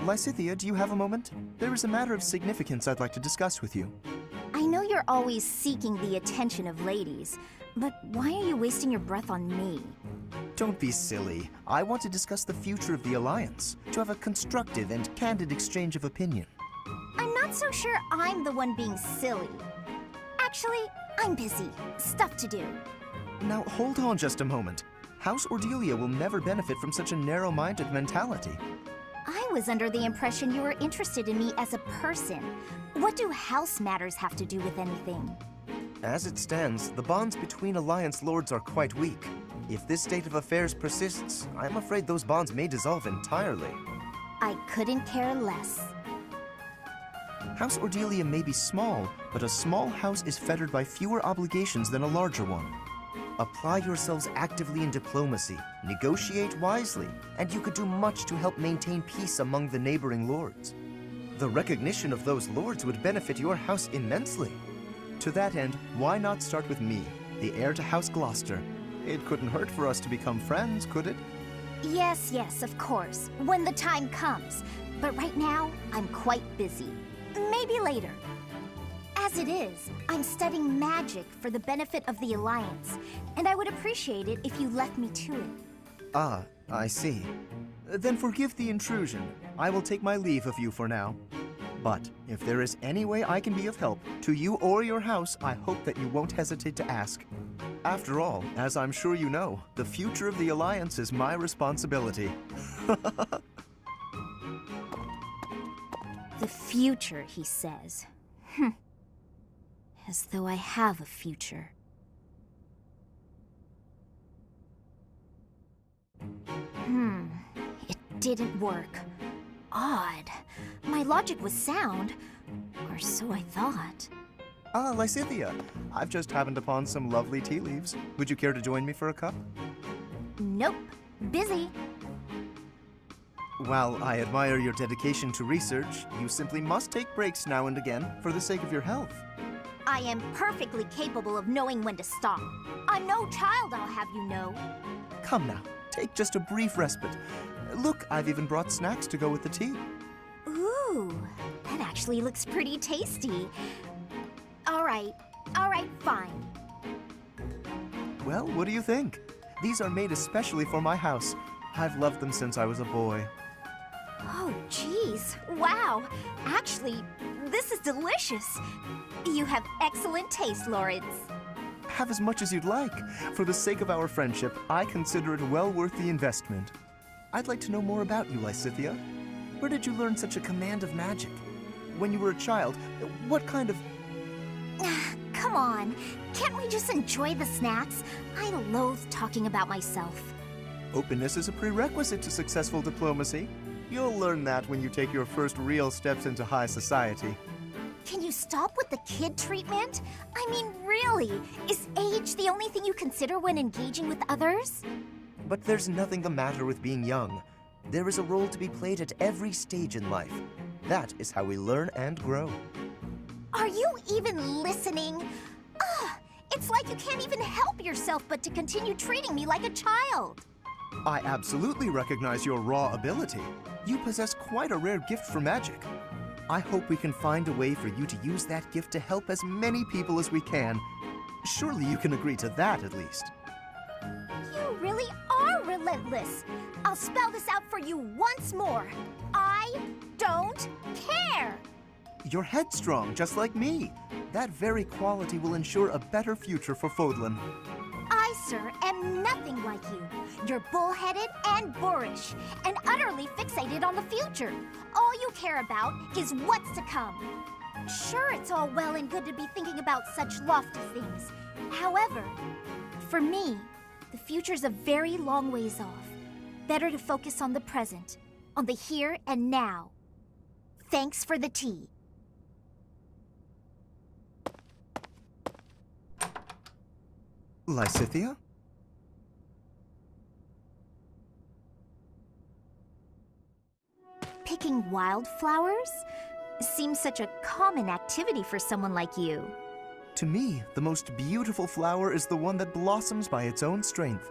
Lysithea, do you have a moment? There is a matter of significance I'd like to discuss with you. I know you're always seeking the attention of ladies, but why are you wasting your breath on me? Don't be silly. I want to discuss the future of the Alliance, to have a constructive and candid exchange of opinion. I'm not so sure I'm the one being silly. Actually, I'm busy. Stuff to do. Now, hold on just a moment. House Ordelia will never benefit from such a narrow-minded mentality. I was under the impression you were interested in me as a person. What do house matters have to do with anything? As it stands, the bonds between Alliance lords are quite weak. If this state of affairs persists, I'm afraid those bonds may dissolve entirely. I couldn't care less. House Ordelia may be small, but a small house is fettered by fewer obligations than a larger one. Apply yourselves actively in diplomacy, negotiate wisely, and you could do much to help maintain peace among the neighboring lords. The recognition of those lords would benefit your house immensely. To that end, why not start with me, the heir to House Gloucester? It couldn't hurt for us to become friends, could it? Yes, of course, when the time comes. But right now, I'm quite busy. Maybe later. As it is, I'm studying magic for the benefit of the Alliance, and I would appreciate it if you left me to it. Ah, I see. Then forgive the intrusion. I will take my leave of you for now. But if there is any way I can be of help to you or your house, I hope that you won't hesitate to ask. After all, as I'm sure you know, the future of the Alliance is my responsibility. The future, he says. As though I have a future. It didn't work. Odd. My logic was sound, or so I thought. Ah, Lysithea, I've just happened upon some lovely tea leaves. Would you care to join me for a cup? Nope. Busy. While I admire your dedication to research, you simply must take breaks now and again for the sake of your health. I am perfectly capable of knowing when to stop. I'm no child, I'll have you know. Come now, take just a brief respite. Look, I've even brought snacks to go with the tea. Ooh, that actually looks pretty tasty. All right, fine. Well, what do you think? These are made especially for my house. I've loved them since I was a boy. Oh, geez. Wow. Actually, this is delicious. You have excellent taste, Lorenz. Have as much as you'd like. For the sake of our friendship, I consider it well worth the investment. I'd like to know more about you, Lysithea. Where did you learn such a command of magic? When you were a child, what kind of... Come on. Can't we just enjoy the snacks? I loathe talking about myself. Openness is a prerequisite to successful diplomacy. You'll learn that when you take your first real steps into high society. Can you stop with the kid treatment? I mean, really, is age the only thing you consider when engaging with others? But there's nothing the matter with being young. There is a role to be played at every stage in life. That is how we learn and grow. Are you even listening? Ugh, it's like you can't even help yourself but to continue treating me like a child. I absolutely recognize your raw ability. You possess quite a rare gift for magic. I hope we can find a way for you to use that gift to help as many people as we can. Surely you can agree to that, at least. You really are relentless. I'll spell this out for you once more. I don't care. You're headstrong, just like me. That very quality will ensure a better future for Fodlan. I, sir, am nothing like you. You're bullheaded and boorish, and utterly fixated on the future. All you care about is what's to come. Sure, it's all well and good to be thinking about such lofty things. However, for me, the future's a very long ways off. Better to focus on the present, on the here and now. Thanks for the tea. Lysithea? Picking wildflowers? Seems such a common activity for someone like you. To me, the most beautiful flower is the one that blossoms by its own strength.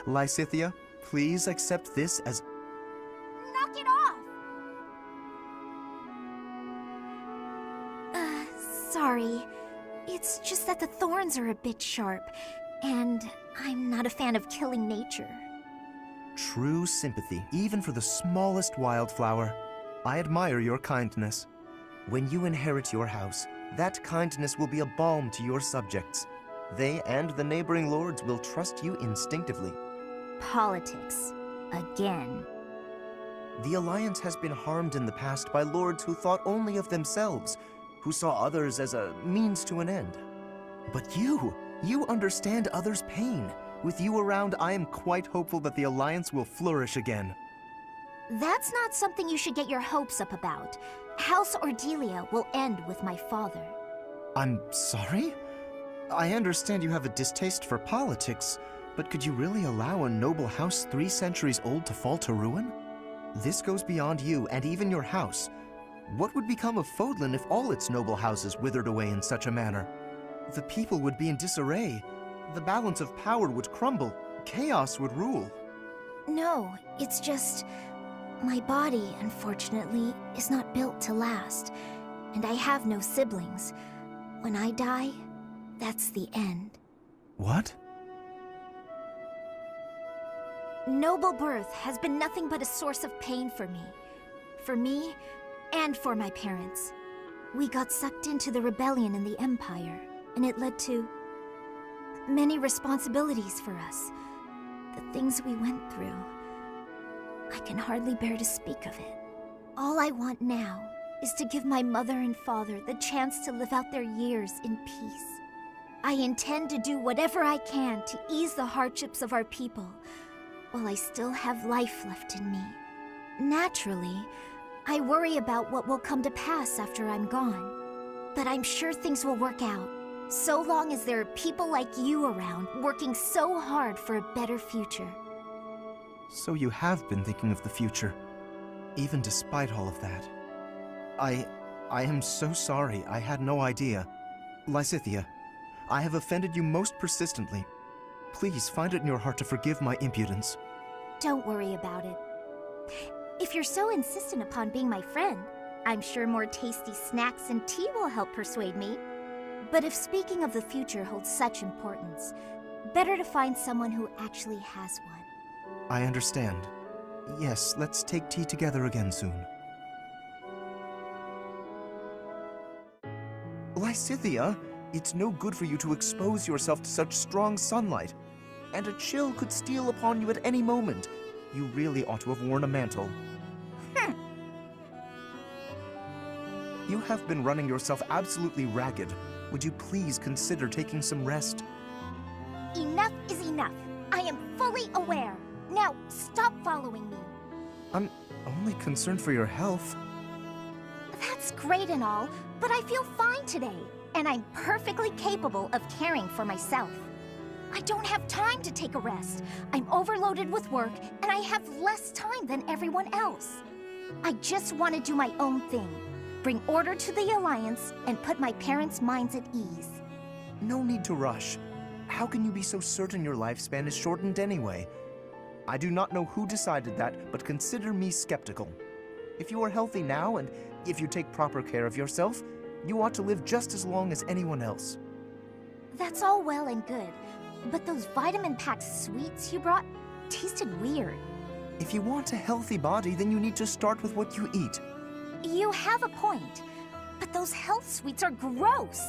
Lysithea, please accept this as... Knock it off! sorry. It's just that the thorns are a bit sharp, and I'm not a fan of killing nature. True sympathy, even for the smallest wildflower. I admire your kindness. When you inherit your house, that kindness will be a balm to your subjects. They and the neighboring lords will trust you instinctively. Politics. Again. The Alliance has been harmed in the past by lords who thought only of themselves, who saw others as a means to an end. But you understand others' pain. With you around, I am quite hopeful that the Alliance will flourish again. That's not something you should get your hopes up about. House Ordelia will end with my father. I'm sorry? I understand you have a distaste for politics, but could you really allow a noble house 3 centuries old to fall to ruin? This goes beyond you and even your house. What would become of Fodlan if all its noble houses withered away in such a manner? The people would be in disarray. The balance of power would crumble. Chaos would rule. No, it's just... my body, unfortunately, is not built to last. And I have no siblings. When I die, that's the end. What? Noble birth has been nothing but a source of pain for me. For me, and for my parents. We got sucked into the rebellion in the Empire, and it led to many responsibilities for us. The things we went through. I can hardly bear to speak of it. All I want now is to give my mother and father the chance to live out their years in peace. I intend to do whatever I can to ease the hardships of our people, while I still have life left in me. Naturally, I worry about what will come to pass after I'm gone. But I'm sure things will work out, so long as there are people like you around working so hard for a better future. So you have been thinking of the future, even despite all of that. I am so sorry. I had no idea. Lysithea, I have offended you most persistently. Please find it in your heart to forgive my impudence. Don't worry about it. If you're so insistent upon being my friend, I'm sure more tasty snacks and tea will help persuade me. But if speaking of the future holds such importance, better to find someone who actually has one. I understand. Yes, let's take tea together again soon. Lysithea, it's no good for you to expose yourself to such strong sunlight. And a chill could steal upon you at any moment. You really ought to have worn a mantle. You have been running yourself absolutely ragged. Would you please consider taking some rest? Enough is enough. I am fully aware. Now, stop following me. I'm only concerned for your health. That's great and all, but I feel fine today, and I'm perfectly capable of caring for myself. I don't have time to take a rest. I'm overloaded with work, and I have less time than everyone else. I just want to do my own thing, bring order to the Alliance, and put my parents' minds at ease. No need to rush. How can you be so certain your lifespan is shortened anyway? I do not know who decided that, but consider me skeptical. If you are healthy now, and if you take proper care of yourself, you ought to live just as long as anyone else. That's all well and good, but those vitamin-packed sweets you brought tasted weird. If you want a healthy body, then you need to start with what you eat. You have a point, but those health sweets are gross.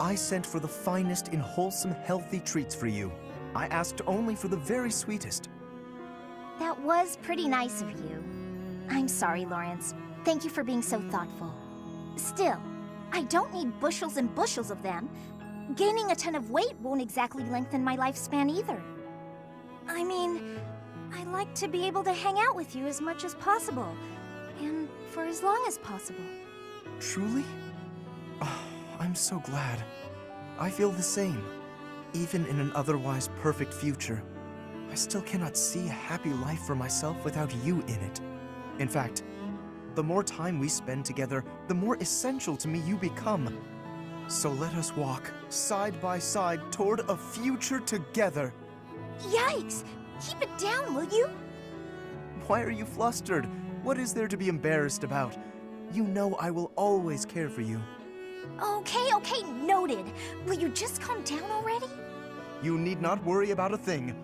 I sent for the finest in wholesome, healthy treats for you. I asked only for the very sweetest. That was pretty nice of you. I'm sorry, Lorenz. Thank you for being so thoughtful. Still, I don't need bushels and bushels of them. Gaining a ton of weight won't exactly lengthen my lifespan either. I mean, I like to be able to hang out with you as much as possible, and for as long as possible. Truly? Oh, I'm so glad. I feel the same. Even in an otherwise perfect future, I still cannot see a happy life for myself without you in it. In fact, the more time we spend together, the more essential to me you become. So let us walk, side by side, toward a future together. Yikes! Keep it down, will you? Why are you flustered? What is there to be embarrassed about? You know I will always care for you. Okay, noted. Will you just calm down already? You need not worry about a thing.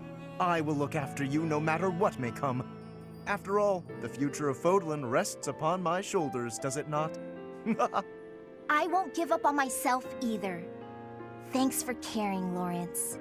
I will look after you no matter what may come. After all, the future of Fodlan rests upon my shoulders, does it not? I won't give up on myself either. Thanks for caring, Lorenz.